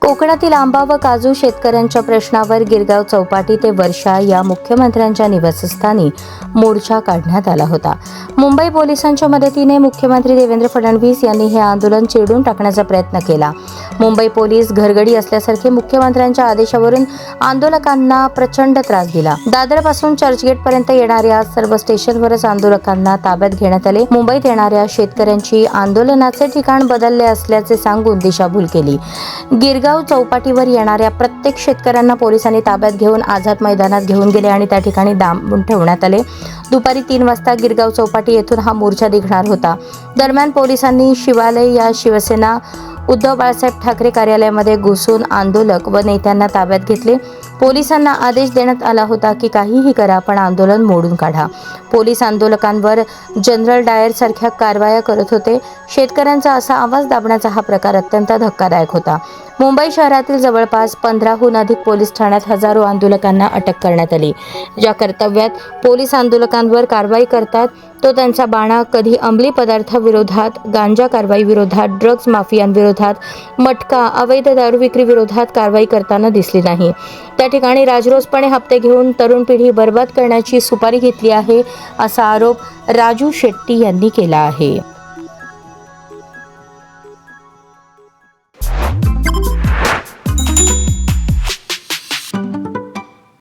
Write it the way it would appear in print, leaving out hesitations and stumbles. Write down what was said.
कोकणातील आंबा व काजू शेतकऱ्यांच्या प्रश्नावर गिरगाव चौपाटी ते वर्षा या मुख्यमंत्र्यांच्या निवासस्थानी मोर्चा काढण्यात आला होता. मुंबई पोलिसांच्या मदतीने मुख्यमंत्री देवेंद्र फडणवीस यांनी हे आंदोलन चिरडून टाकण्याचा प्रयत्न केला. मुंबई पोलीस घरगडी असल्यासारखे मुख्यमंत्र्यांच्या आदेशावरून आंदोलकांना प्रचंड त्रास दिला. दादरपासून चर्चगेटपर्यंत येणाऱ्या सर्व स्टेशनवरच आंदोलकांना ताब्यात घेण्यात आले. मुंबईत येणाऱ्या शेतकऱ्यांची आंदोलनाचे ठिकाण बदलले असल्याचे सांगून दिशाभूल केली. गिरगाव चौपाटीवर येणाऱ्या प्रत्येक शेतकऱ्यांना पोलिसांनी ताब्यात घेऊन आझाद मैदानात घेऊन गेले आणि त्या ठिकाणी डांबून ठेवण्यात आले. दुपारी 3 वाजता गिरगाव चौपाटी येथून हा मोर्चा निघणार होता. दरम्यान पोलिसांनी शिवालय या शिवसेना उद्धव बाळासाहेब ठाकरे कार्यालयामध्ये घुसून आंदोलक व नेत्यांना ताब्यात घेतले. पोलिसांना आदेश देण्यात आला होता की काहीही करा पण आंदोलन मोडून काढा. पोलीस आंदोलकांवर जनरल डायर सारख्या कारवाया करत होते. शेतकऱ्यांचा असा आवाज दाबण्याचा हा प्रकार अत्यंत धक्कादायक होता. मुंबई शहरातील जवळपास 15हून अधिक पोलीस ठाण्यात हजारो आंदोलकांना अटक करण्यात आली. ज्या कर्तव्यात पोलीस आंदोलकांवर कारवाई करतात तो त्यांचा बाणा कधी अंमली पदार्थाविरोधात, गांजा कारवाई विरोधात, ड्रग्ज माफियांविरोधात, मटका, अवैध दारू विक्री विरोधात कारवाई करताना दिसली नाही. त्या ठिकाणी राजरोसपणे हप्ते घेऊन तरुण पिढी बर्बाद करण्याची सुपारी घेतली आहे असा आरोप राजू शेट्टी यांनी केला आहे.